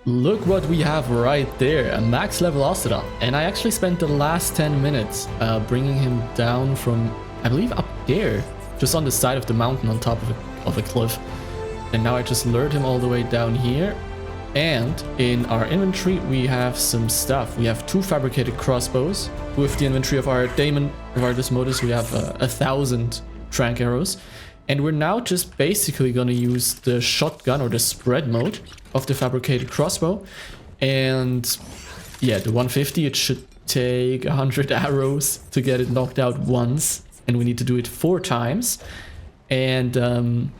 look what we have right there, a max level Ossidon. And I actually spent the last 10 minutes bringing him down from, I believe, up there, just on the side of the mountain on top of a cliff. And now I just lured him all the way down here. And in our inventory, we have some stuff. We have 2 fabricated crossbows. With the inventory of our daemon, of our Desmodus, we have 1,000 trank arrows. And we're now just basically going to use the shotgun or the spread mode of the fabricated crossbow. And yeah, the 150, it should take 100 arrows to get it knocked out once. And we need to do it 4 times. And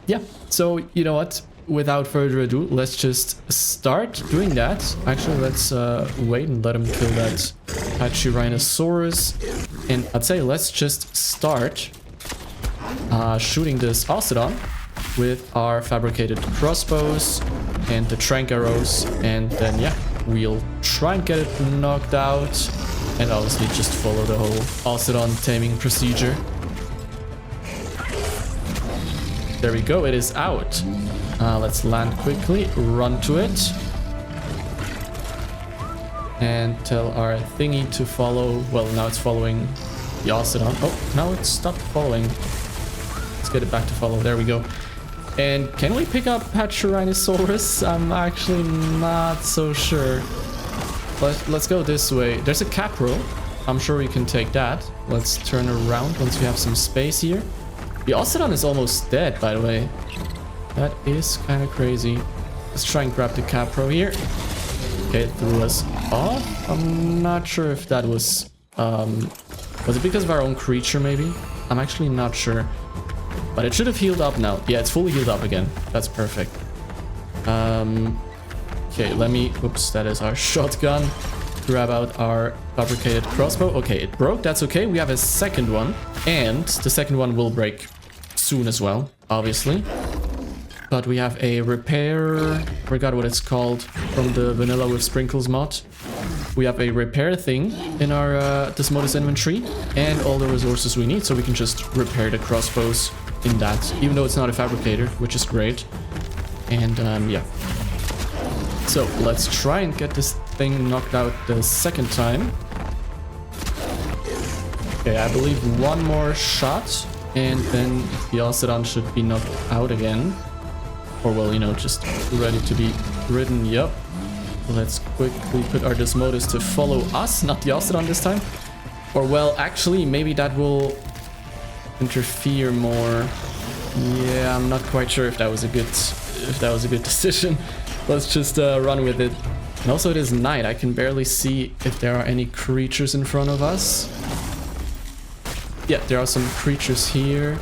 yeah, so you know what? Without further ado, let's just start doing that. Actually, let's wait and let him kill that Pachyrhinosaurus. And I'd say let's just start shooting this Ossidon with our fabricated crossbows and the trank arrows. And then, yeah, we'll try and get it knocked out. And obviously just follow the whole Ossidon taming procedure. There we go, it is out. Let's land quickly, run to it. And tell our thingy to follow. Well, now it's following the Ossidon. Oh, now it stopped following. Let's get it back to follow. There we go. And can we pick up Pachyrhinosaurus? I'm actually not so sure. But let's go this way. There's a capro. I'm sure we can take that. Let's turn around once we have some space here. The Ossidon is almost dead, by the way. That is kind of crazy. Let's try and grab the capro here. Okay, it threw us off. I'm not sure if that was... was it because of our own creature, maybe? I'm actually not sure. But it should have healed up now. Yeah, it's fully healed up again. That's perfect. Okay, let me... Oops, that is our shotgun. Grab out our fabricated crossbow. Okay, it broke. That's okay. We have a second one. And the second one will break soon as well, obviously. But we have a repair... Forgot what it's called from the Vanilla with Sprinkles mod. We have a repair thing in our Desmodus inventory. And all the resources we need, so we can just repair the crossbows in that. Even though it's not a fabricator, which is great. And yeah. So let's try and get this thing knocked out the second time. Okay, I believe one more shot. And then the Ossidon should be knocked out again. Or, well, you know, just ready to be ridden. Yup. Let's quickly put our Desmodus to follow us, not the Ossidon this time. Or, well, actually, maybe that will interfere more. Yeah, I'm not quite sure if that was a good decision. Let's just run with it. And also, it is night. I can barely see if there are any creatures in front of us. Yeah, there are some creatures here.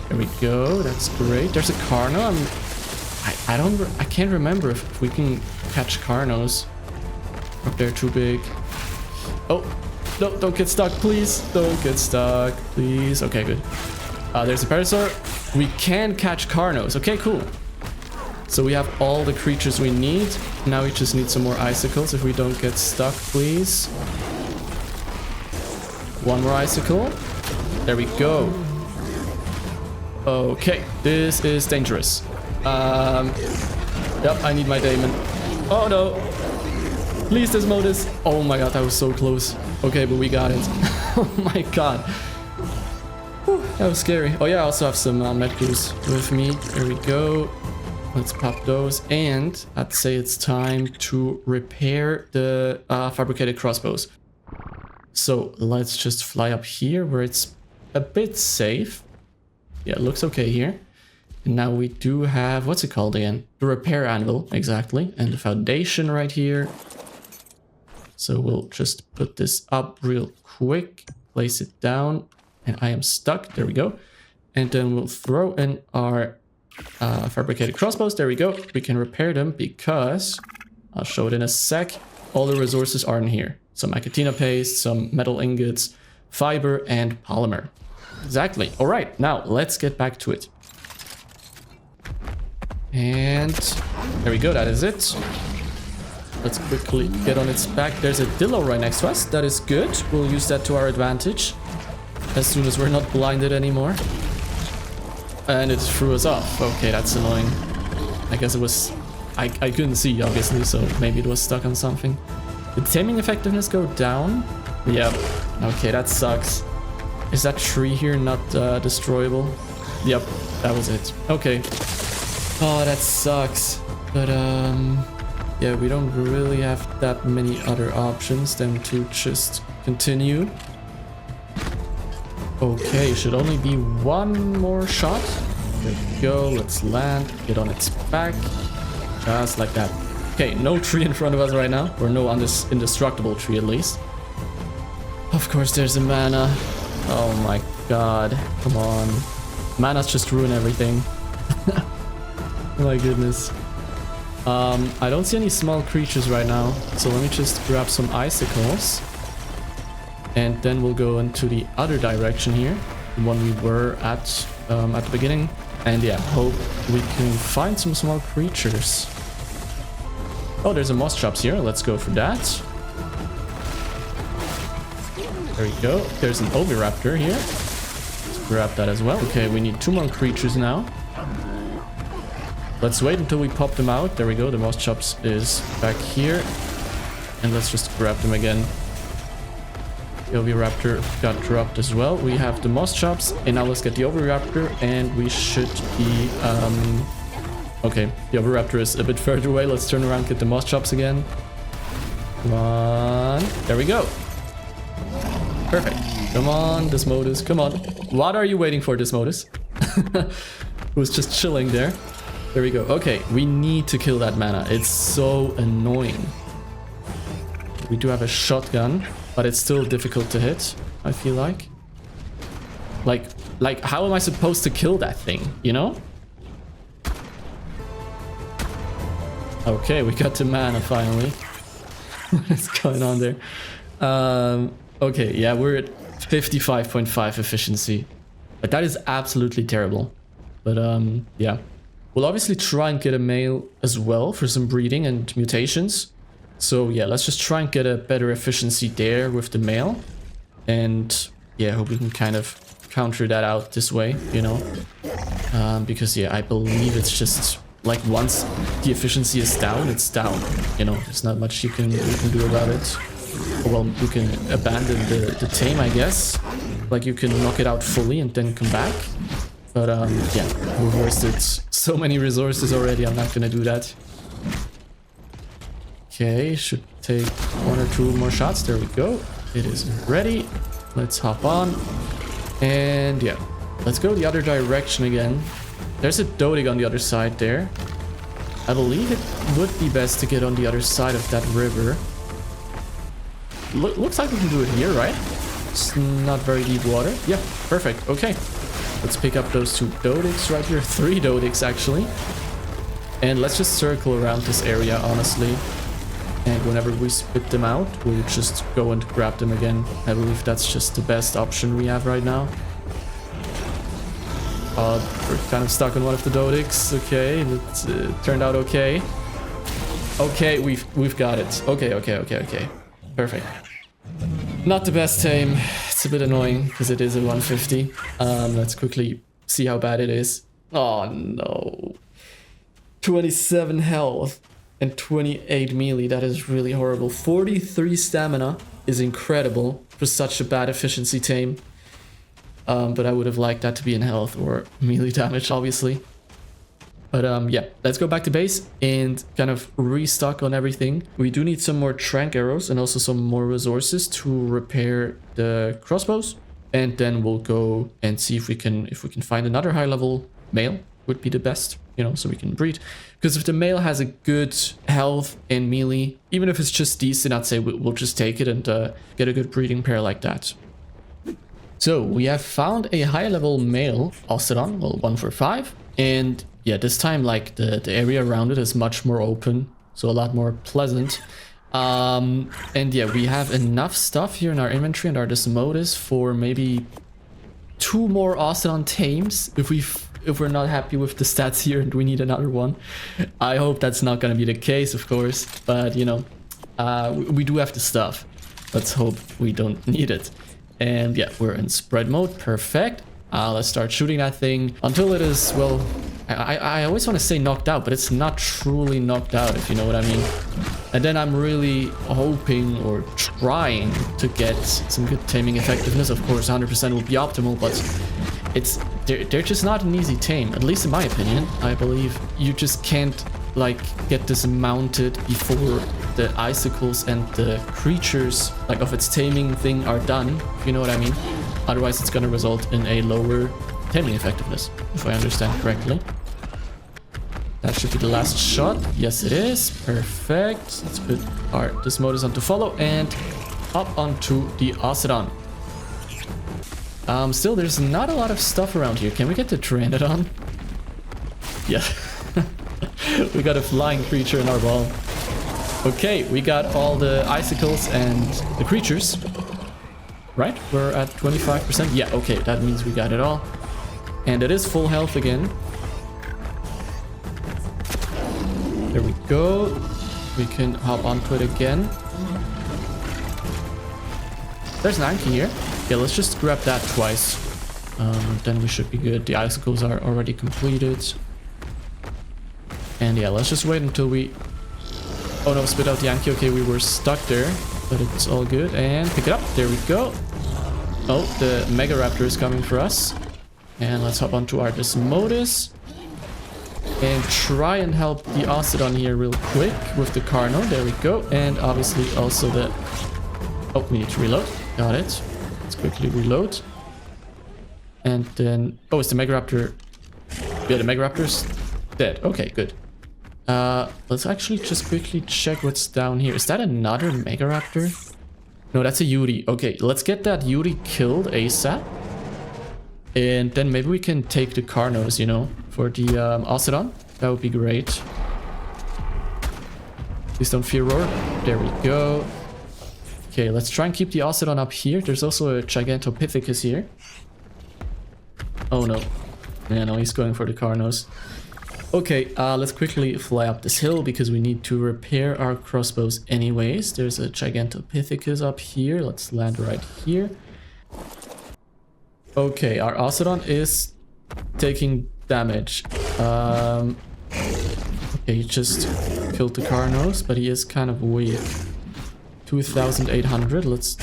There we go. That's great. There's a Carno. I can't remember if we can catch Carnos. If they're too big. Oh, no, don't get stuck, please. Don't get stuck, please. Okay, good. There's a Parasaur. We can catch Carnos. Okay, cool. So we have all the creatures we need. Now we just need some more icicles if we don't get stuck, please. One more icicle. There we go. Okay, this is dangerous. Yep, I need my daemon. Oh no. Please, Desmodus. Oh my god, that was so close. Okay, but we got it. Oh my god. Whew, that was scary. Oh yeah, I also have some medcrews with me. There we go. Let's pop those. And I'd say it's time to repair the fabricated crossbows. So let's just fly up here where it's a bit safe. Yeah, it looks okay here. And now we do have, what's it called again? The repair anvil, exactly. And the foundation right here. So we'll just put this up real quick. Place it down. And I am stuck. There we go. And then we'll throw in our fabricated crossbows. There we go. We can repair them because, I'll show it in a sec, all the resources are in here. Some Achatina paste, some metal ingots, fiber, and polymer. Exactly. All right, now let's get back to it. And there we go, that is it. Let's quickly get on its back. There's a Dillo right next to us. That is good. We'll use that to our advantage as soon as we're not blinded anymore. And it threw us off. Okay, that's annoying. I guess it was I couldn't see, obviously, so maybe it was stuck on something. Did taming effectiveness go down? Yep. Okay, that sucks. Is that tree here not destroyable? Yep, that was it. Okay. Oh, that sucks. But, yeah, we don't really have that many other options than to just continue. Okay, should only be one more shot. There we go, let's land, get on its back. Just like that. Okay, no tree in front of us right now. Or no indestructible tree, at least. Of course, there's a mana. Oh my god. Come on. Mana's just ruin everything. My goodness. I don't see any small creatures right now. So let me just grab some icicles. And then we'll go into the other direction here. The one we were at the beginning. And yeah, hope we can find some small creatures. Oh, there's a moss chops here. Let's go for that. There we go. There's an oviraptor here. Let's grab that as well. Okay, we need 2 more creatures now. Let's wait until we pop them out. There we go. The moss chops is back here. And let's just grab them again. The oviraptor got dropped as well. We have the moss chops. And now let's get the oviraptor. And we should be... Okay, the oviraptor is a bit further away. Let's turn around, get the moss chops again. Come on. There we go. Perfect. Come on, Desmodus. Come on. What are you waiting for, Desmodus? Who's just chilling there. There we go. Okay, we need to kill that mana. It's so annoying. We do have a shotgun, but it's still difficult to hit, I feel like. Like, how am I supposed to kill that thing, you know? Okay, we got to mana finally. What is going on there? Okay, yeah, we're at 55.5 efficiency. But that is absolutely terrible. But yeah. We'll obviously try and get a male as well for some breeding and mutations. So yeah, let's just try and get a better efficiency there with the male. And yeah, hope we can kind of counter that out this way, you know. Because yeah, I believe it's just... Like, once the efficiency is down, it's down. You know, there's not much you can do about it. Well, you can abandon the tame, I guess. Like, you can knock it out fully and then come back. But, yeah, we've wasted so many resources already. I'm not gonna do that. Okay, should take 1 or 2 more shots. There we go. It is ready. Let's hop on. And, yeah, let's go the other direction again. There's a Dodig on the other side there. I believe it would be best to get on the other side of that river. Looks like we can do it here, right? It's not very deep water. Yeah, perfect. Okay. Let's pick up those 2 Dodigs right here. 3 Dodigs, actually. And let's just circle around this area, honestly. And whenever we spit them out, we'll just go and grab them again. I believe that's just the best option we have right now. We're kind of stuck on one of the Dodigs. Okay, it turned out okay. Okay, we've got it. Okay. Perfect. Not the best tame. It's a bit annoying because it is a 150. Let's quickly see how bad it is. Oh no. 27 health and 28 melee. That is really horrible. 43 stamina is incredible for such a bad efficiency tame. But I would have liked that to be in health or melee damage, obviously. But yeah, let's go back to base and kind of restock on everything. We do need some more trank arrows and also some more resources to repair the crossbows. And then we'll go and see if we can find another high level male would be the best, you know, so we can breed. Because if the male has a good health and melee, even if it's just decent, I'd say we'll just take it and get a good breeding pair like that. So we have found a high level male Ossidon, well, 1 for 5. And yeah, this time like the area around it is much more open, so a lot more pleasant. And yeah, we have enough stuff here in our inventory and our Desmodus for maybe 2 more Ossidon tames if we're not happy with the stats here and we need another one. I hope that's not going to be the case, of course, but you know, we do have the stuff. Let's hope we don't need it. And yeah, we're in spread mode. Perfect. Let's start shooting that thing until it is, well, I always want to say knocked out, but it's not truly knocked out, if you know what I mean. And then I'm really hoping or trying to get some good taming effectiveness. Of course, 100% would be optimal, but they're just not an easy tame, at least in my opinion. I believe you just can't like get this mounted before the icicles and the creatures like of its taming thing are done, if you know what I mean. Otherwise, it's gonna result in a lower taming effectiveness, if I understand correctly. That should be the last shot. Yes, it is. Perfect. Let's put our Desmodus on to follow and hop onto the Ossidon. Still, there's not a lot of stuff around here. Can we get the Pteranodon? Yeah. We got a flying creature in our ball. Okay, we got all the icicles and the creatures. Right? We're at 25%. Yeah, okay, that means we got it all. And it is full health again. There we go. We can hop onto it again. There's an Anki here. Yeah, let's just grab that twice. Then we should be good. The icicles are already completed. And yeah, let's just wait until we... Oh no, spit out the Anki. Okay, we were stuck there, but it's all good. And pick it up. There we go. Oh, the Mega Raptor is coming for us. And let's hop onto our Desmodus. And try and help the Ossidon here real quick with the Carno. There we go. And obviously also the... Oh, we need to reload. Got it. Let's quickly reload. And then... Oh, it's the Mega Raptor. Yeah, the Mega Raptor's dead. Okay, good. Let's actually just quickly check what's down here. Is that another Mega Raptor? No, that's a Yuri. Okay, let's get that Yuri killed ASAP. And then maybe we can take the Carnos, you know, for the Ossidon. That would be great. Please don't fear roar. There we go. Okay, let's try and keep the Ossidon up here. There's also a Gigantopithecus here. Oh no. Yeah, no, he's going for the Carnos. Okay, let's quickly fly up this hill because we need to repair our crossbows anyways. There's a Gigantopithecus up here. Let's land right here. Okay, our Ossidon is taking damage. Okay, he just killed the Carnos, but he is kind of weak. 2,800. Let's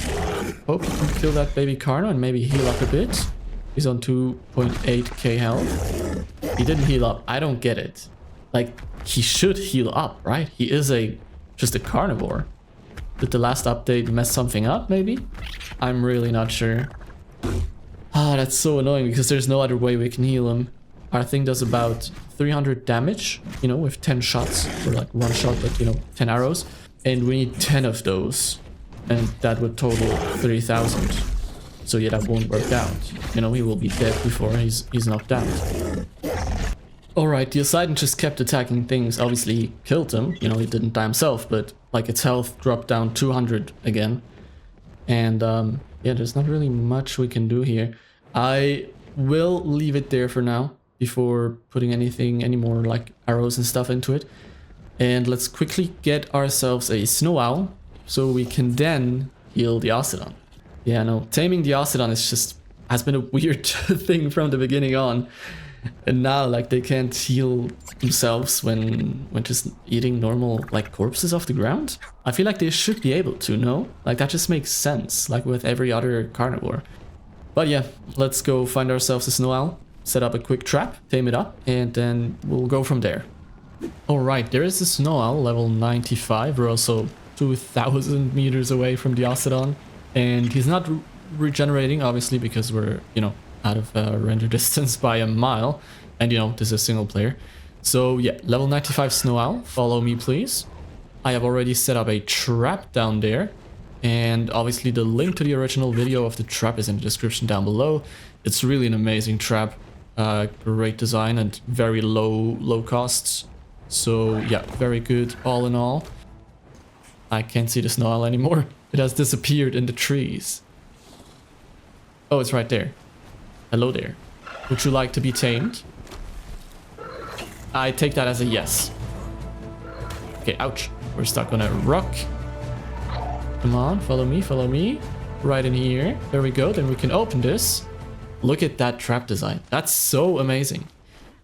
hope he can kill that baby Carno and maybe heal up a bit. He's on 2.8k health. He didn't heal up. I don't get it. Like, he should heal up, right? He is just a carnivore. Did the last update mess something up, maybe? I'm really not sure. Ah, that's so annoying because there's no other way we can heal him. Our thing does about 300 damage, you know, with 10 shots. Or like one shot, but you know, 10 arrows. And we need 10 of those. And that would total 3,000. So yeah, that won't work out. You know, he will be dead before he's knocked out. Alright, the Ossidon just kept attacking things. Obviously, he killed him. You know, he didn't die himself, but like its health dropped down 200 again. And yeah, there's not really much we can do here. I will leave it there for now before putting any more like arrows and stuff into it. And let's quickly get ourselves a Snow Owl so we can then heal the Ossidon. Yeah, no, taming the Ossidon has been a weird thing from the beginning on. And now, like, they can't heal themselves when just eating normal, like, corpses off the ground. I feel like they should be able to, no? Like, that just makes sense, like with every other carnivore. But yeah, let's go find ourselves a Snow Owl, set up a quick trap, tame it up, and then we'll go from there. Alright, there is a Snow Owl, level 95. We're also 2,000 meters away from the Ossidon. And he's not regenerating, obviously, because we're, you know, out of render distance by a mile. And, you know, this is single player. So, yeah, level 95 Snow Owl. Follow me, please. I have already set up a trap down there. And obviously the link to the original video of the trap is in the description down below. It's really an amazing trap. Great design and very low costs. So, yeah, very good all in all. I can't see the Snow Owl anymore. It has disappeared in the trees. Oh, it's right there. Hello there. Would you like to be tamed? I take that as a yes. Okay, ouch. We're stuck on a rock. Come on, follow me, follow me. Right in here. There we go. Then we can open this. Look at that trap design. That's so amazing.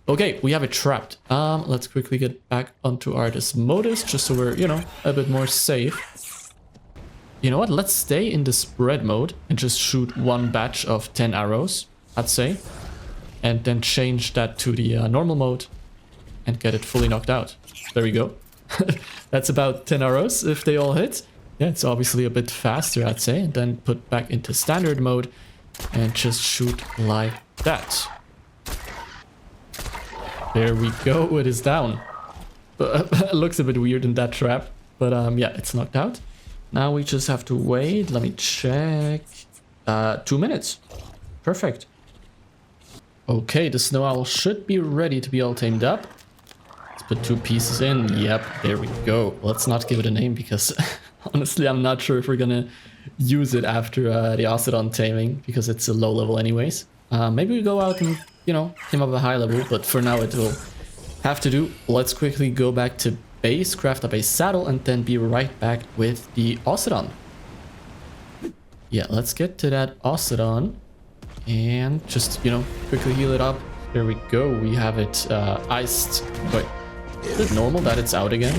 Okay, we have it trapped. Let's quickly get back onto our modus just so we're, you know, a bit more safe. You know what? Let's stay in the spread mode and just shoot one batch of 10 arrows, I'd say. And then change that to the normal mode and get it fully knocked out. There we go. That's about 10 arrows if they all hit. Yeah, it's obviously a bit faster, I'd say. And then put back into standard mode and just shoot like that. There we go, it is down. It looks a bit weird in that trap, but yeah, it's knocked out. Now we just have to wait. Let me check. 2 minutes. Perfect. Okay, the snow owl should be ready to be all tamed up. Let's put 2 pieces in. Yep, there we go. Let's not give it a name because honestly, I'm not sure if we're gonna use it after the Ossidon taming because it's a low level anyways. Maybe we go out and, you know, tame up a high level, but for now it will have to do. Let's quickly go back to base, craft up a saddle, and then be right back with the Ossidon. Yeah, let's get to that Ossidon and just, you know, quickly heal it up. There we go. We have it iced. Wait, is it normal that it's out again?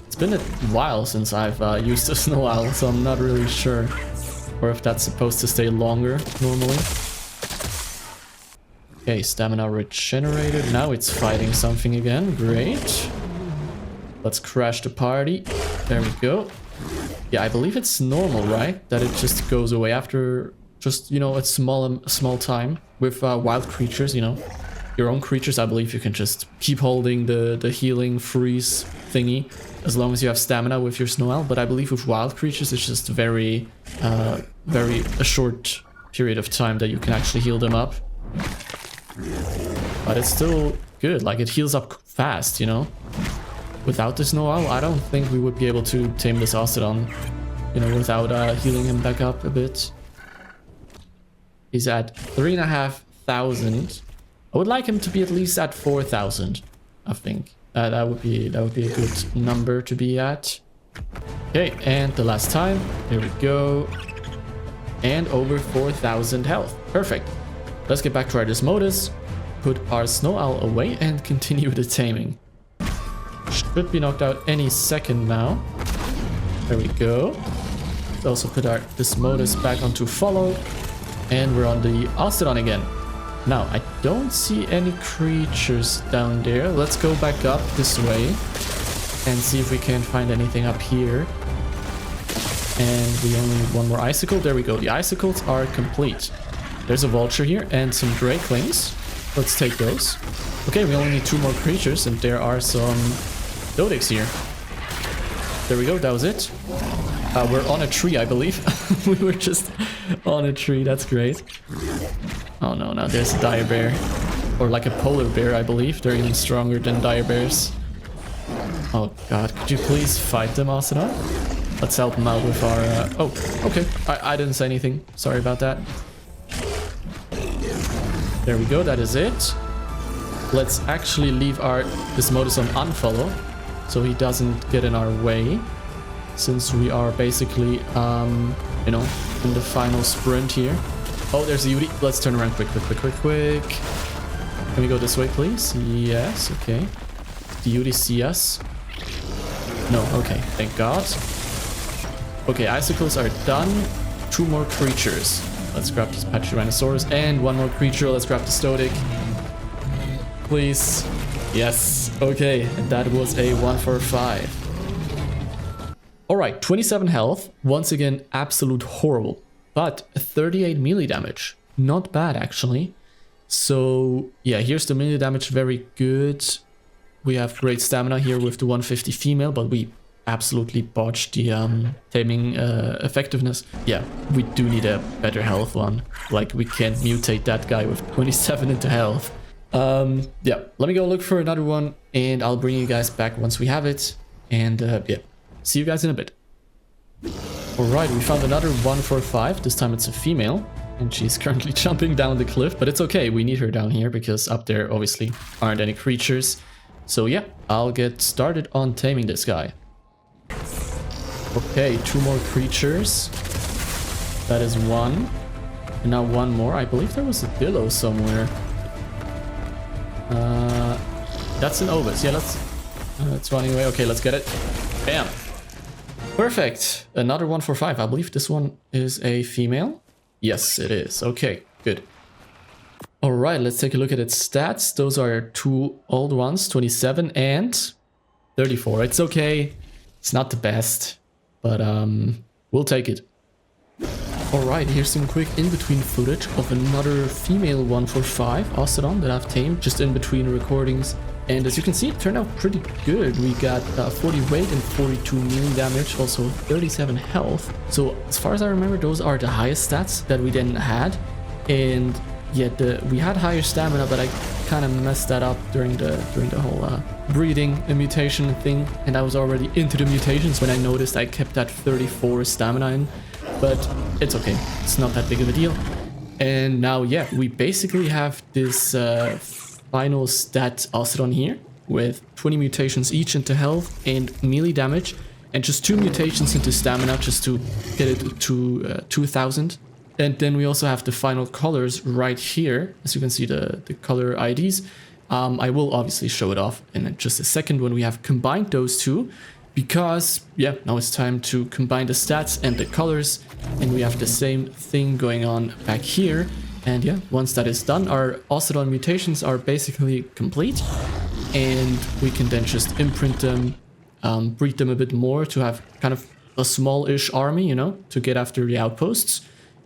It's been a while since I've used a snow owl, so I'm not really sure. Or if that's supposed to stay longer normally. Okay, stamina regenerated. Now it's fighting something again. Great. Let's crash the party. There we go. Yeah, I believe it's normal, right? That it just goes away after just, you know, a small time. With wild creatures, you know. Your own creatures, I believe you can just keep holding the healing freeze thingy as long as you have stamina with your snow owl. But I believe with wild creatures, it's just very a short period of time that you can actually heal them up. But it's still good, like it heals up fast, you know. Without the snow owl, I don't think we would be able to tame this Ossidon, you know, without healing him back up a bit. He's at 3,500. I would like him to be at least at 4,000, I think. That would be a good number to be at. Okay, and the last time, there we go. And over 4,000 health. Perfect. Let's get back to our modus, put our snow owl away, and continue the taming. Should be knocked out any second now. There we go. Let's also put our modus back onto follow, and we're on the Ossidon again. Now, I don't see any creatures down there. Let's go back up this way and see if we can find anything up here. And we only need one more icicle. There we go. The icicles are complete. There's a vulture here and some drakelings. Let's take those. Okay, we only need 2 more creatures, and there are some dodix here. There we go, that was it. We're on a tree, I believe. We were just on a tree, that's great. Oh no, now there's a dire bear. Or like a polar bear, I believe. They're even stronger than dire bears. Oh god, could you please fight them, Ossidon? Let's help them out with our... Oh, okay, I didn't say anything. Sorry about that. There we go, that is it. Let's actually leave our modus on unfollow, so he doesn't get in our way. Since we are basically, you know, in the final sprint here. Oh, there's a Yuri. Let's turn around quick. Can we go this way, please? Yes, okay. The Yuri see us? No, okay, thank God. Okay, icicles are done. 2 more creatures. Let's grab this Pachyrhinosaurus and 1 more creature. Let's grab the Stoic. Please. Yes. Okay, and that was a 1 for 5. Alright, 27 health. Once again, absolute horrible. But 38 melee damage. Not bad, actually. So, yeah, here's the melee damage. Very good. We have great stamina here with the 150 female, but we absolutely botched the taming effectiveness. Yeah, we do need a better health one. Like, we can't mutate that guy with 27 into health. Yeah, let me go look for another one, and I'll bring you guys back once we have it. And yeah, see you guys in a bit. Alright, we found another 1 for 5. This time it's a female, and she's currently jumping down the cliff, but it's okay. We need her down here because up there obviously aren't any creatures. So yeah, I'll get started on taming this guy. Okay, 2 more creatures. That is 1. And now 1 more. I believe there was a billow somewhere. That's an Aorus. Yeah, it's running away. Okay, let's get it. Bam. Perfect. Another 145. I believe this one is a female. Yes, it is. Okay, good. All right, let's take a look at its stats. Those are two old ones, 27 and 34. It's okay. It's not the best, but we'll take it. All right, here's some quick in-between footage of another female 145 Ossidon that I've tamed just in between recordings. And as you can see, it turned out pretty good. We got 40 weight and 42 melee damage, also 37 health. So as far as I remember, those are the highest stats that we then had. And yet we had higher stamina, but I kind of messed that up during the whole breeding and mutation thing. And I was already into the mutations when I noticed I kept that 34 stamina in. But it's okay. It's not that big of a deal. And now, yeah, we basically have this final stat Ossidon here with 20 mutations each into health and melee damage, and just 2 mutations into stamina just to get it to 2000. And then we also have the final colors right here. As you can see, the color IDs. I will obviously show it off in just a second when we have combined those two, because yeah, now it's time to combine the stats and the colors, and we have the same thing going on back here. And yeah, once that is done, our Ossidon mutations are basically complete, and we can then just imprint them, breed them a bit more to have kind of a small-ish army, you know, to get after the outposts.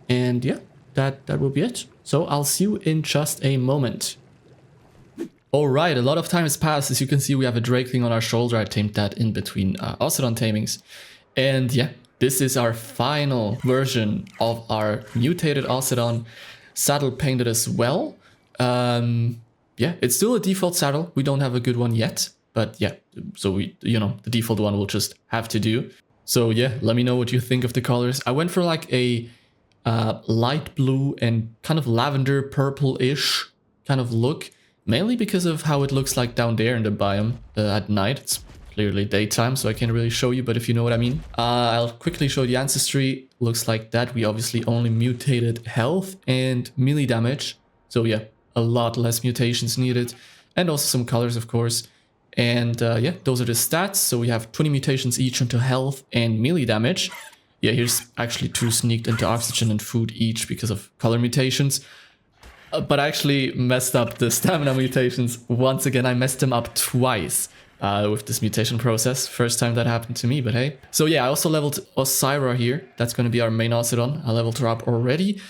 And yeah, that will be it. So I'll see you in just a moment. All right, a lot of time has passed. As you can see, we have a Drakeling on our shoulder. I tamed that in between Ossidon tamings. And yeah, this is our final version of our Mutated Ossidon. Saddle painted as well. Yeah, it's still a default saddle. We don't have a good one yet, but yeah, so we, you know, the default one will just have to do. So yeah, let me know what you think of the colors. I went for like a light blue and kind of lavender purple-ish kind of look, mainly because of how it looks like down there in the biome at night. It's clearly daytime, so I can't really show you, but if you know what I mean. I'll quickly show the ancestry. Looks like that. We obviously only mutated health and melee damage. So yeah, a lot less mutations needed. And also some colors, of course. And yeah, those are the stats. So we have 20 mutations each into health and melee damage. Yeah, here's actually 2 sneaked into oxygen and food each because of color mutations. But I actually messed up the stamina mutations. Once again, I messed them up twice. With this mutation process. First time that happened to me, but hey. So yeah, I also leveled Osira here. That's going to be our main Ossidon. I leveled her up already.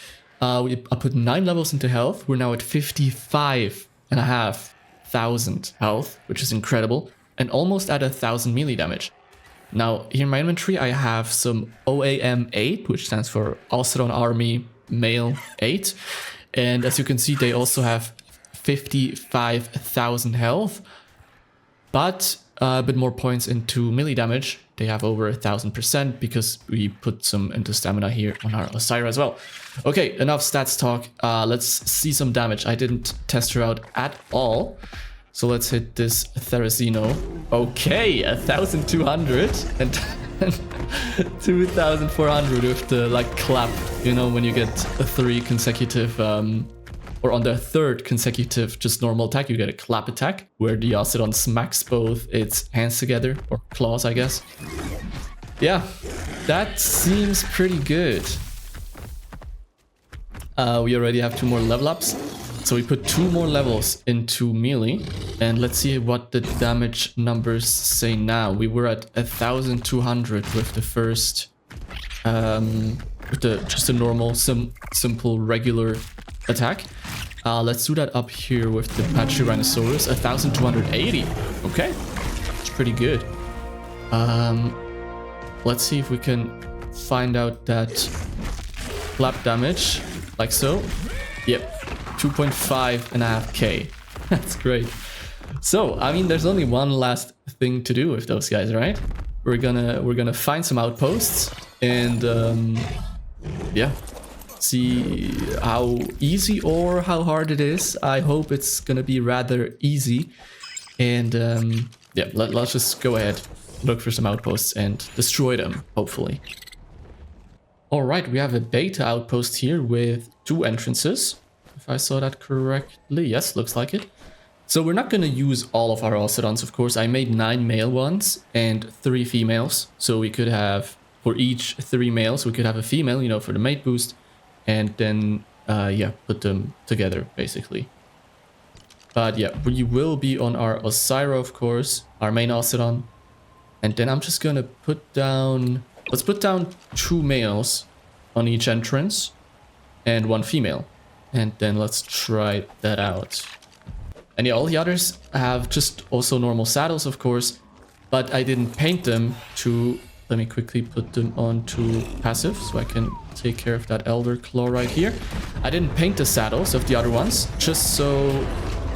I put 9 levels into health. We're now at 55,500 health, which is incredible. And almost at 1,000 melee damage. Now, here in my inventory, I have some OAM8, which stands for Ossidon Army Male 8. And as you can see, they also have 55,000 health. But a bit more points into melee damage. They have over 1000% because we put some into stamina here on our Osira as well. Okay, enough stats talk. Let's see some damage. I didn't test her out at all. So let's hit this Therizino. Okay, 1200 and 2400 with the like clap. You know, when you get a 3 consecutive... or on the 3rd consecutive just normal attack, you get a clap attack, where the Ossidon smacks both its hands together, or claws, I guess. Yeah, that seems pretty good. We already have 2 more level ups. So we put 2 more levels into melee, and let's see what the damage numbers say now. We were at 1200 with the first, with just a normal, simple, regular attack. Let's do that up here with the Pachyrhinosaurus, 1280. Okay, it's pretty good. Let's see if we can find out that clap damage, like so. Yep, 2.5k. That's great. So, I mean, there's only one last thing to do with those guys, right? We're gonna find some outposts and yeah, see how easy or how hard it is. I hope it's gonna be rather easy. And yeah, let's just go ahead, look for some outposts and destroy them, hopefully. All right, we have a beta outpost here with 2 entrances. If I saw that correctly, yes, looks like it. So we're not going to use all of our Ossidons, of course. I made 9 male ones and 3 females. So we could have, for each 3 males, we could have a female, you know, for the mate boost. And then, yeah, put them together, basically. But yeah, we will be on our Osiro, of course, our main Ossidon. And then I'm just going to put down... Let's put down 2 males on each entrance and 1 female. And then let's try that out. And yeah, all the others have just also normal saddles, of course. But I didn't paint them to... Let me quickly put them onto passive so I can take care of that Elder Claw right here. I didn't paint the saddles of the other ones, just so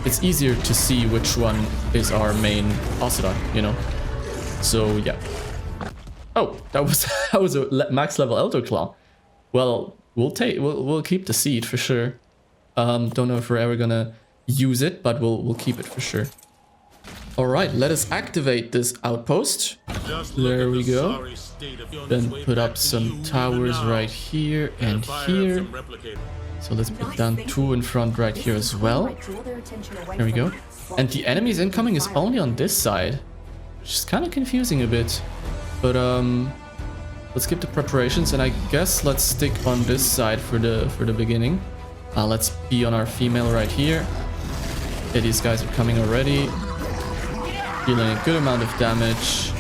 it's easier to see which one is our main Ossidon, you know? So, yeah. Oh, that was a max level Elder Claw. Well, we'll keep the seed for sure. Don't know if we're ever gonna use it, but we'll keep it for sure. All right, let us activate this outpost. There we go. Then put up some towers right here and here. So let's put down 2 in front right here as well. There we go. And the enemies incoming is only on this side, which is kind of confusing a bit. But let's skip the preparations, and I guess let's stick on this side for the beginning. Let's be on our female right here. Yeah, these guys are coming already. Dealing a good amount of damage.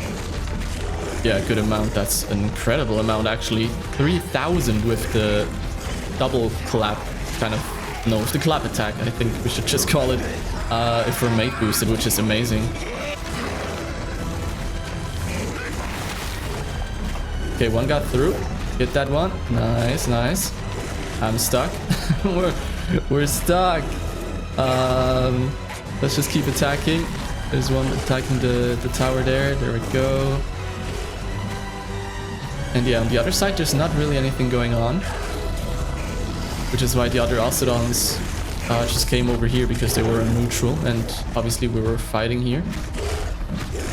Yeah, good amount. That's an incredible amount, actually. 3,000 with the double clap, kind of. No, with the clap attack, I think we should just call it. If we're mate boosted, which is amazing. Okay, 1 got through. Hit that one. Nice, nice. I'm stuck. we're stuck. Let's just keep attacking. There's one attacking the tower there. There we go. And yeah, on the other side, there's not really anything going on. Which is why the other Ossidons just came over here, because they were neutral. And obviously we were fighting here.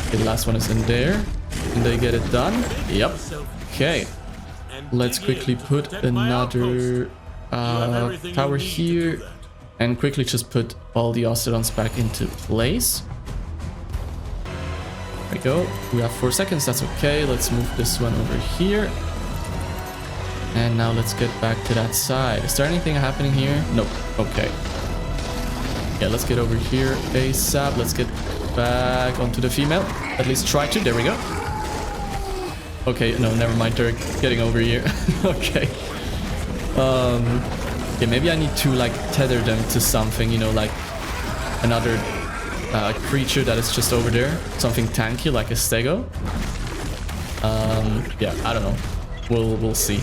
Okay, the last one is in there. Can they get it done? Yep. Okay. Let's quickly put another tower here. And quickly just put all the Ossidons back into place. There we go. We have 4 seconds, that's okay. Let's move this one over here. And now let's get back to that side. Is there anything happening here? Nope. Okay. Yeah, let's get over here ASAP. Let's get back onto the female. At least try to. There we go. Okay, no, never mind. They're getting over here. Okay. Yeah, maybe I need to like tether them to something, you know, like another creature that is just over there. Something tanky like a stego. Yeah, I don't know. We'll see.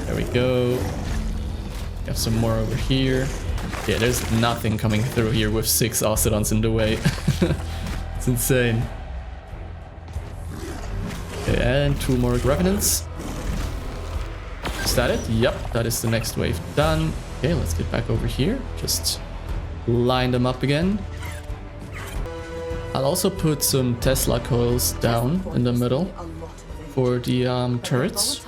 There we go. We have some more over here. Yeah, there's nothing coming through here with 6 Ossidons in the way. It's insane. Okay, and 2 more Revenants. Is that it? Yep, that is the next wave done. Okay, let's get back over here. Just line them up again. I'll also put some Tesla coils down in the middle for the turrets.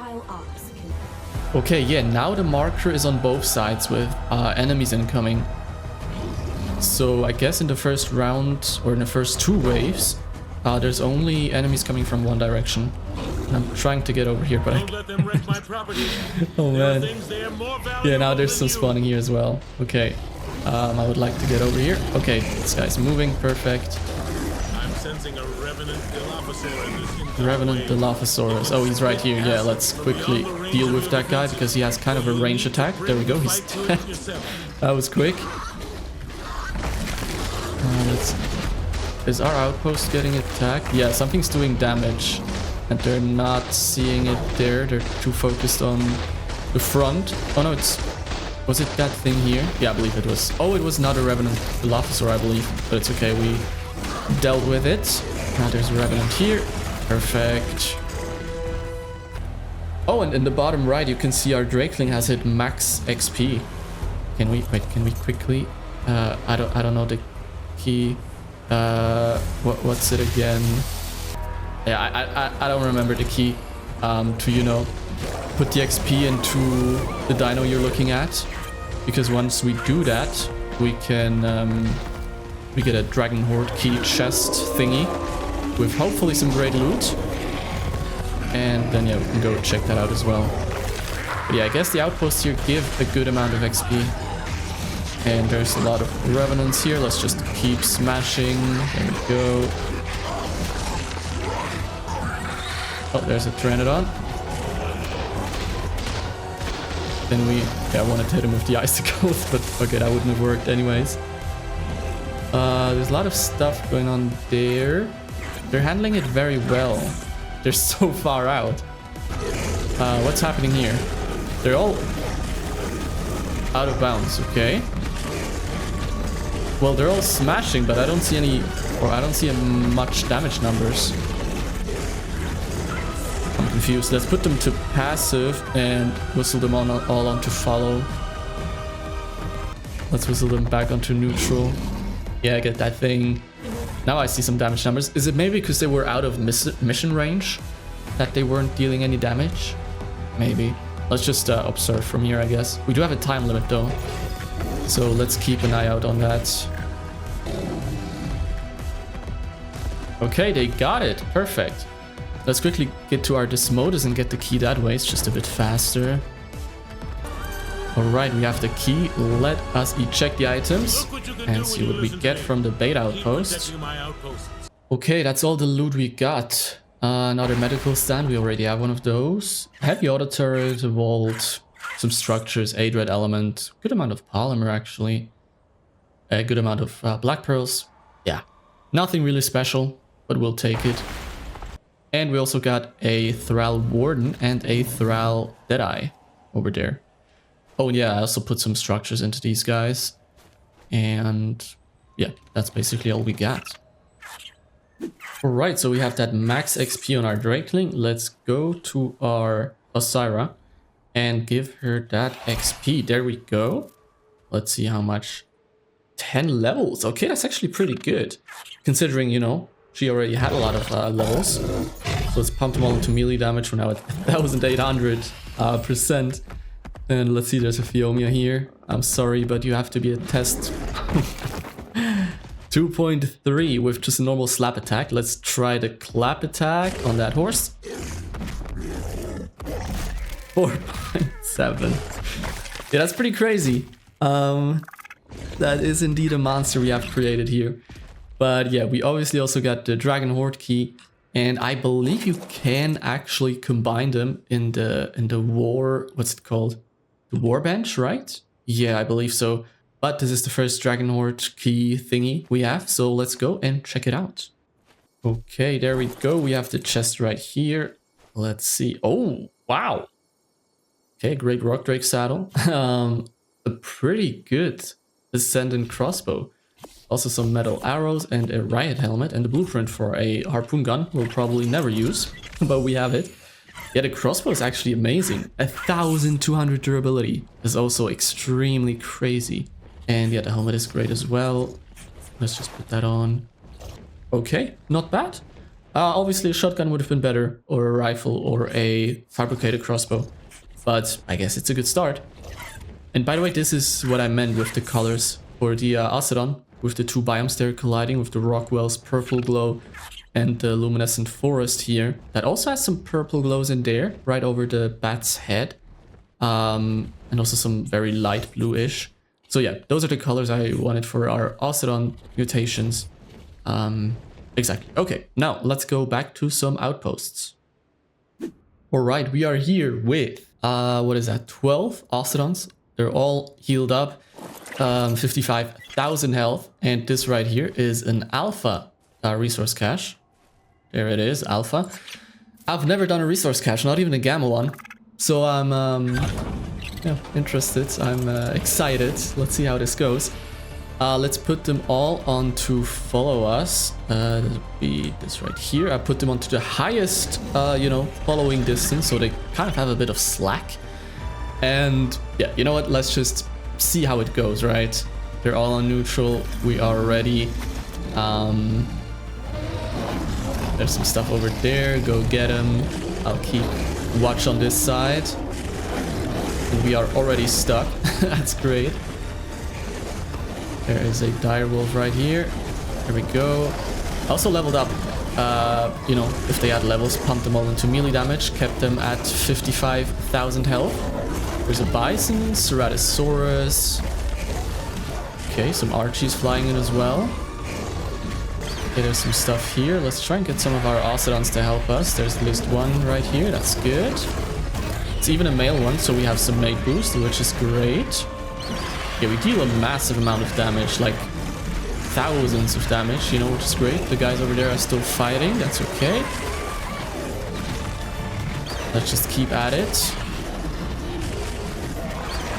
Okay, yeah, now the marker is on both sides with enemies incoming. So I guess in the first round, or in the first 2 waves, there's only enemies coming from one direction. And I'm trying to get over here, but oh man. Yeah, now there's some spawning here as well. Okay. I would like to get over here. Okay, this guy's moving. Perfect. I'm sensing a Revenant Dilophosaurus. Revenant Dilophosaurus. Oh, he's right here. Yeah, let's quickly deal with that guy because he has kind of a range attack. There we go. He's dead. That was quick. Is our outpost getting attacked? Yeah, something's doing damage. And they're not seeing it there. They're too focused on the front. Oh no, was it that thing here? Yeah, I believe it was. Oh, it was not a Revenant Dilophosaur, I believe. But it's okay, we dealt with it. Now there's a Revenant here. Perfect. Oh, and in the bottom right, you can see our Drakeling has hit max XP. Can we quickly? I don't know the key. What's it again? Yeah, I don't remember the key to, you know, put the XP into the dino you're looking at, because once we do that, we can we get a Dragon Horde key chest thingy with hopefully some great loot. And then yeah, we can go check that out as well. But yeah, I guess the outposts here give a good amount of XP. And there's a lot of revenants here. Let's just keep smashing. There we go. Oh, there's a Pteranodon. Then I wanted to hit him with the icicles, but okay, that wouldn't have worked anyways. There's a lot of stuff going on there. They're handling it very well. They're so far out. What's happening here? They're all out of bounds, okay. Well, they're all smashing, but I don't see any, or I don't see much damage numbers. I'm confused. Let's put them to passive and whistle them all onto follow. Let's whistle them back onto neutral. Yeah, I get that thing. Now I see some damage numbers. Is it maybe because they were out of mission range that they weren't dealing any damage? Maybe. Let's just observe from here, I guess. We do have a time limit though, so let's keep an eye out on that. Okay, they got it. Perfect. Let's quickly get to our Desmodus and get the key that way. It's just a bit faster. Alright, we have the key. Let us check the items and see what we get from the beta outpost. Okay, that's all the loot we got. Another medical stand, we already have one of those. Heavy auto turret, a vault, some structures, a dread element, good amount of polymer actually. A good amount of black pearls. Yeah, nothing really special, but we'll take it. And we also got a Thrall Warden and a Thrall Deadeye over there. Oh yeah, I also put some structures into these guys. And yeah, that's basically all we got. Alright, so we have that max XP on our Drakeling. Let's go to our Osira and give her that XP. There we go. Let's see how much. 10 levels. Okay, that's actually pretty good. Considering, you know, she already had a lot of levels. So let's pump them all into melee damage. We're now at 1800%. And let's see, there's a Phiomia here. I'm sorry, but you have to be a test. 2.3 with just a normal slap attack. Let's try the clap attack on that horse. 4.7. Yeah, that's pretty crazy. That is indeed a monster we have created here. But yeah, we obviously also got the Dragon Horde key. And I believe you can actually combine them in the war... What's it called? The war bench, right? Yeah, I believe so. But this is the first Dragon Horde key thingy we have, so let's go and check it out. Okay, there we go. We have the chest right here. Let's see. Oh, wow. Okay, great Rock Drake saddle. A pretty good Ascendant crossbow. Also some metal arrows and a riot helmet and a blueprint for a harpoon gun we'll probably never use, but we have it. Yeah, the crossbow is actually amazing. 1200 durability is also extremely crazy. And yeah, the helmet is great as well. Let's just put that on. Okay, not bad. Obviously a shotgun would have been better, or a rifle, or a fabricated crossbow. But I guess it's a good start. And by the way, this is what I meant with the colors for the Ossidon, with the two biomes there colliding, with the Rockwell's purple glow and the luminescent forest here. That also has some purple glows in there, right over the bat's head. And also some very light bluish. So yeah, those are the colors I wanted for our Ossidon mutations. Exactly. Okay, now let's go back to some outposts. Alright, we are here with, what is that, 12 Ossidons. They're all healed up, 55,000 health. And this right here is an alpha resource cache. There it is, alpha. I've never done a resource cache, not even a gamma one. So I'm yeah, interested, I'm excited. Let's see how this goes. Let's put them all onto follow us. That'll be this right here. I put them onto the highest, you know, following distance, so they kind of have a bit of slack. And yeah, you know what? Let's just see how it goes, right? They're all on neutral. We are ready. There's some stuff over there. Go get them. I'll keep watch on this side. And we are already stuck. That's great. There is a direwolf right here. There we go. Also leveled up, you know, if they had levels, pumped them all into melee damage, kept them at 55,000 health. There's a bison, ceratosaurus. Okay, some Archies flying in as well. Okay, there's some stuff here. Let's try and get some of our Ossidons to help us. There's at least one right here. That's good. It's even a male one, so we have some mate boost, which is great. Yeah, we deal a massive amount of damage, like thousands of damage, you know, which is great. The guys over there are still fighting. That's okay. Let's just keep at it.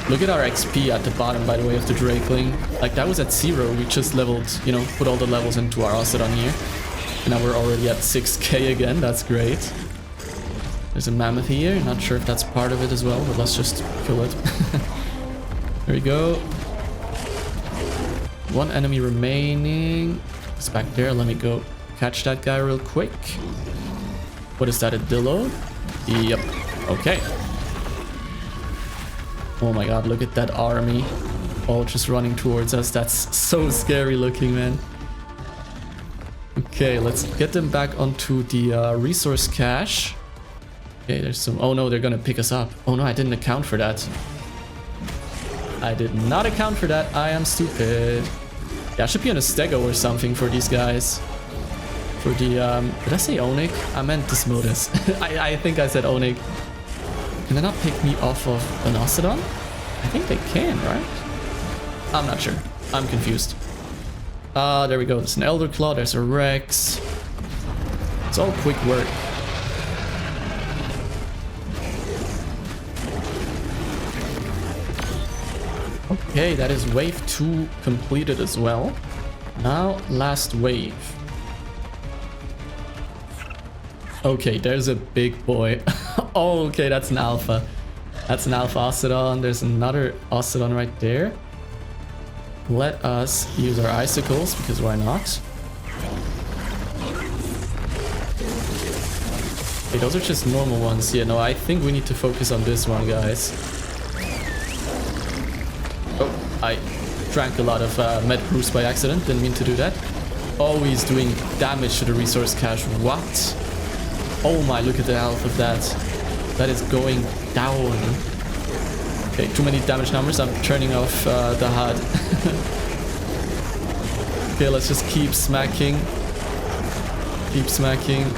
Look at our XP at the bottom, by the way, of the Drakeling. Like, that was at 0. We just leveled, you know, put all the levels into our Ossidon here. And now we're already at 6k again. That's great. There's a mammoth here. Not sure if that's part of it as well, but let's just kill it. There we go. One enemy remaining. It's back there. Let me go catch that guy real quick. What is that, a Dillo? Yep. Okay. Oh my god, look at that army. All just running towards us. That's so scary looking, man. Okay, let's get them back onto the resource cache. Okay, there's some... Oh no, they're gonna pick us up. Oh no, I didn't account for that. I did not account for that. I am stupid. Yeah, I should be on a stego or something for these guys. For the... Did I say Onyx? I meant Desmodus. I think I said Onyx. Can they not pick me off of an Ossidon? I think they can, right? I'm not sure. I'm confused. There we go. There's an Elder Claw. There's a Rex. It's all quick work. Okay, that is wave 2 completed as well. Now, last wave. Okay, there's a big boy. Oh, okay, that's an alpha. That's an alpha Ossidon. There's another Ossidon right there. Let us use our icicles, because why not? Okay, those are just normal ones. Yeah, no, I think we need to focus on this one, guys. Oh, I drank a lot of med boost by accident. Didn't mean to do that. Oh, he's doing damage to the resource cache. What? Oh my, look at the health of that. That is going down. Okay, too many damage numbers. I'm turning off the HUD. Okay, let's just keep smacking. Keep smacking.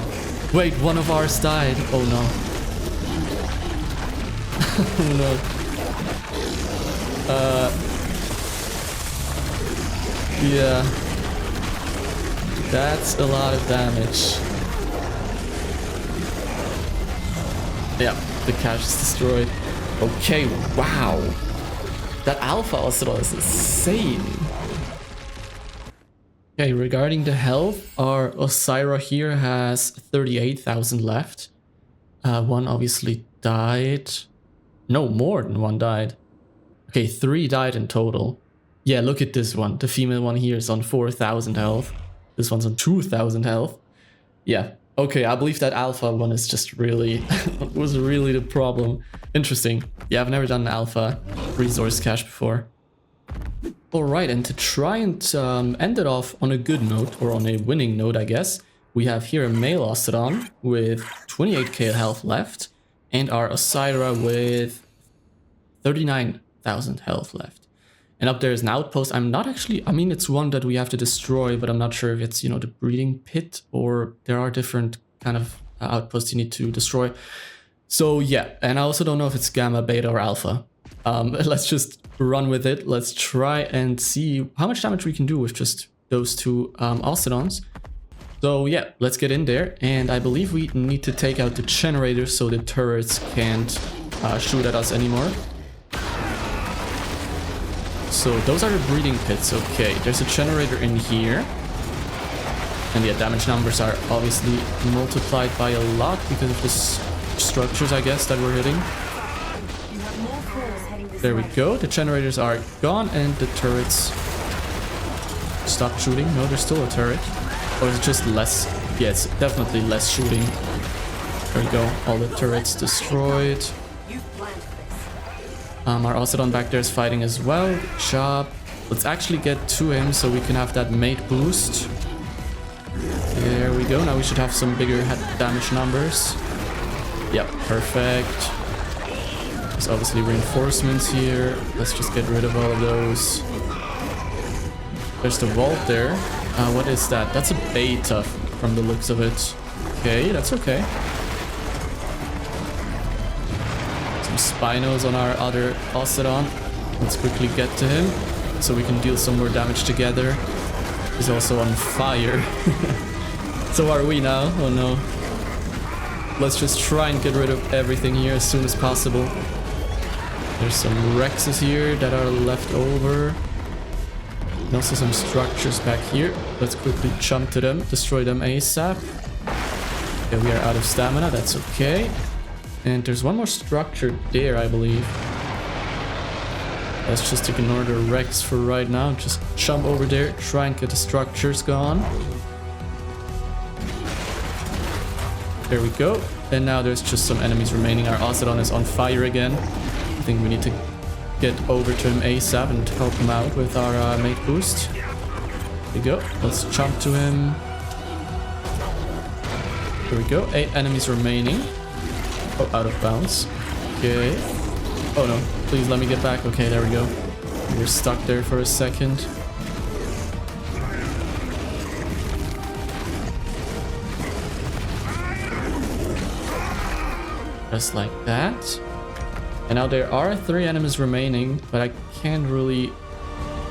Wait, one of ours died. Oh no. Oh no. Yeah. That's a lot of damage. Yeah, the cache is destroyed. Okay, wow. That Alpha Ossidon is insane. Okay, regarding the health, our Osira here has 38,000 left. One obviously died. No, more than one died. Okay, 3 died in total. Yeah, look at this one. The female one here is on 4,000 health. This one's on 2,000 health. Yeah. Okay, I believe that alpha one is just really... was really the problem. Interesting. Yeah, I've never done an alpha resource cache before. Alright, and to try and end it off on a good note, or on a winning note, I guess, we have here a male Ossidon with 28k health left, and our Osira with 39,000 health left. And up there is an outpost. I'm not actually, I mean, it's one that we have to destroy, but I'm not sure if it's, you know, the breeding pit, or there are different kind of outposts you need to destroy. So yeah, and I also don't know if it's gamma, beta, or alpha. Let's just run with it. Let's try and see how much damage we can do with just those two Ossidons. So yeah, let's get in there. And I believe we need to take out the generator so the turrets can't shoot at us anymore. So those are the breeding pits. Okay, there's a generator in here. And yeah, damage numbers are obviously multiplied by a lot because of the structures, I guess, that we're hitting. There we go. The generators are gone and the turrets stopped shooting. No, there's still a turret. Or is it just less? Yeah, it's definitely less shooting. There we go. All the turrets destroyed. Our Ossidon back there is fighting as well. Good job. Let's actually get to him so we can have that mate boost. There we go. Now we should have some bigger damage numbers. Yep, perfect. There's obviously reinforcements here. Let's just get rid of all of those. There's the vault there. What is that? That's a beta from the looks of it. Okay, that's okay. Some Spinos on our other Ossidon. Let's quickly get to him so we can deal some more damage together. He's also on fire. So are we now. Oh no. Let's just try and get rid of everything here as soon as possible. There's some Rexes here that are left over. And also some structures back here. Let's quickly jump to them, destroy them ASAP. Okay, we are out of stamina, that's okay. And there's one more structure there, I believe. Let's just ignore the Rex for right now. Just jump over there, try and get the structures gone. There we go. And now there's just some enemies remaining. Our Ossidon is on fire again. I think we need to get over to him ASAP and help him out with our mate boost. There we go. Let's jump to him. There we go. 8 enemies remaining. Oh, out of bounds. Okay. Oh no. Please let me get back. Okay, there we go. We're stuck there for a second. Just like that. And now there are 3 enemies remaining, but I can't really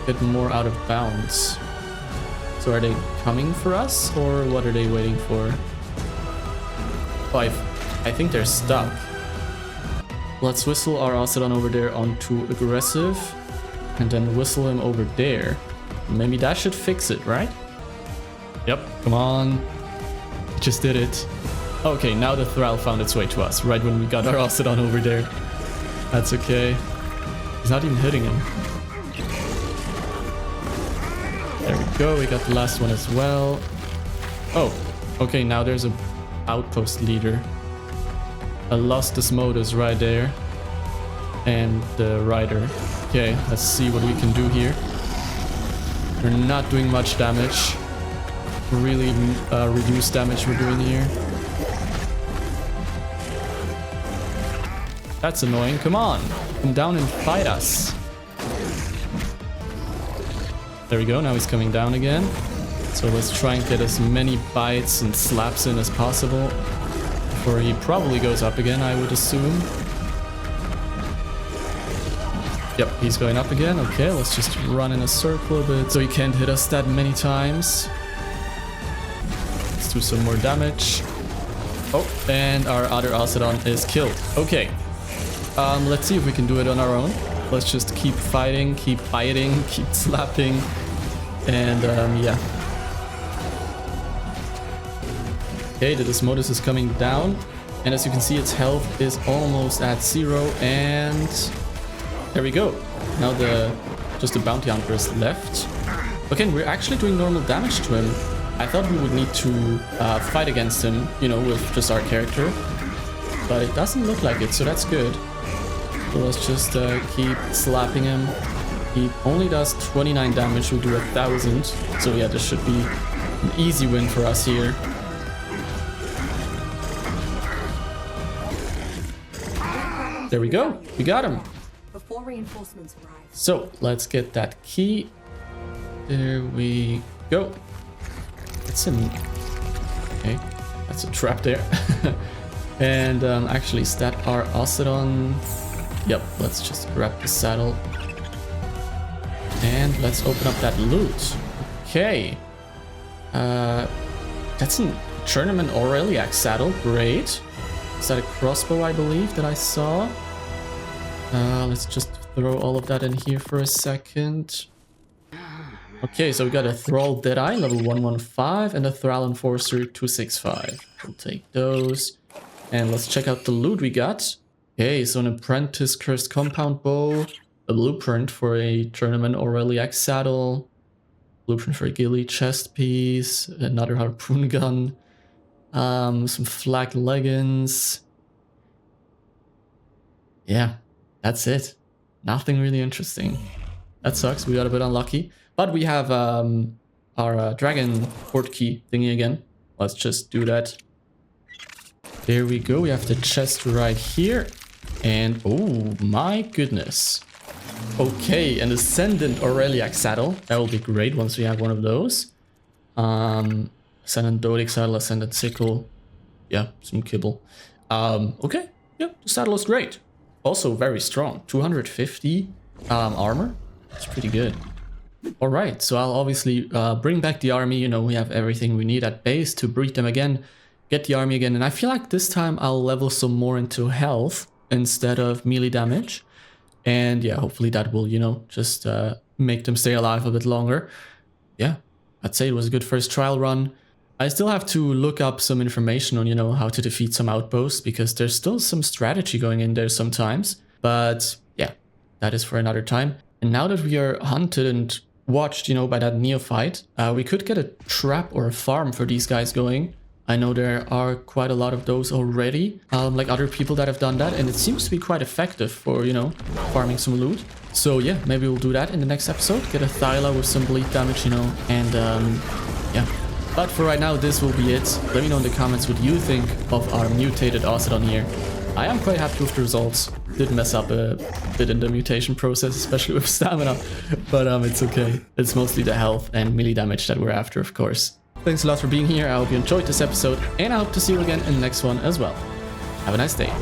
get more out of bounds. So are they coming for us, or what are they waiting for? Oh, I think they're stuck. Let's whistle our Ossidon over there onto aggressive, and then whistle him over there. Maybe that should fix it, right? Yep, come on. Just did it. Okay, now the Thrall found its way to us, right when we got our Ossidon over there. That's okay. He's not even hitting him. There we go, we got the last one as well. Oh, okay, now there's a outpost leader. A Lostus Modus right there. And the rider. Okay, let's see what we can do here. We're not doing much damage. Really reduced damage we're doing here. That's annoying. Come on. Come down and fight us. There we go. Now he's coming down again. So let's try and get as many bites and slaps in as possible before he probably goes up again, I would assume. Yep, he's going up again. Okay, let's just run in a circle a bit so he can't hit us that many times. Let's do some more damage. Oh, and our other Ossidon is killed. Okay. Let's see if we can do it on our own. Let's just keep fighting, keep biting, keep slapping, and yeah. Okay, the Desmodus is coming down, and as you can see, its health is almost at 0, and there we go. Now just the bounty hunter is left. Okay, we're actually doing normal damage to him. I thought we would need to fight against him, you know, with just our character, but it doesn't look like it, so that's good. So let's just keep slapping him. He only does 29 damage, we do 1,000. So yeah, this should be an easy win for us here. There we go, we got him. Before reinforcements arrive. So let's get that key. There we go. It's an... Okay, that's a trap there. And actually stat our Ossidon. Yep, let's just grab the saddle. And let's open up that loot. Okay. That's a Tournament Aureliac saddle. Great. Is that a crossbow, I believe, that I saw? Let's just throw all of that in here for a second. Okay, so we got a Thrall Deadeye, level 115, and a Thrall Enforcer 265. We'll take those. And let's check out the loot we got. Okay, so an Apprentice Cursed Compound Bow, a blueprint for a Tournament Aureliac saddle, blueprint for a ghillie chest piece, another harpoon gun, some flak leggings. Yeah, that's it. Nothing really interesting. That sucks. We got a bit unlucky. But we have our dragon port key thingy again. Let's just do that. There we go. We have the chest right here. And oh my goodness. Okay, an Ascendant Aureliac saddle. That will be great once we have one of those. Ascendant Dodic saddle, Ascendant sickle. Yeah, some kibble. Okay, yeah, the saddle is great. Also very strong. 250 armor. That's pretty good. Alright, so I'll obviously bring back the army. You know, we have everything we need at base to breed them again. Get the army again. And I feel like this time I'll level some more into health instead of melee damage. And yeah, hopefully that will, you know, just make them stay alive a bit longer. Yeah, I'd say it was a good first trial run. I still have to look up some information on, you know, how to defeat some outposts, because there's still some strategy going in there sometimes. But yeah, that is for another time. And now that we are hunted and watched, you know, by that neophyte, we could get a trap or a farm for these guys going. I know there are quite a lot of those already, like other people that have done that, and it seems to be quite effective for, you know, farming some loot. So yeah, maybe we'll do that in the next episode, get a Thyla with some bleed damage, you know, and yeah. But for right now, this will be it. Let me know in the comments what you think of our Mutated Ossidon here. I am quite happy with the results. Did mess up a bit in the mutation process, especially with stamina, but it's okay. It's mostly the health and melee damage that we're after, of course. Thanks a lot for being here. I hope you enjoyed this episode, and I hope to see you again in the next one as well. Have a nice day.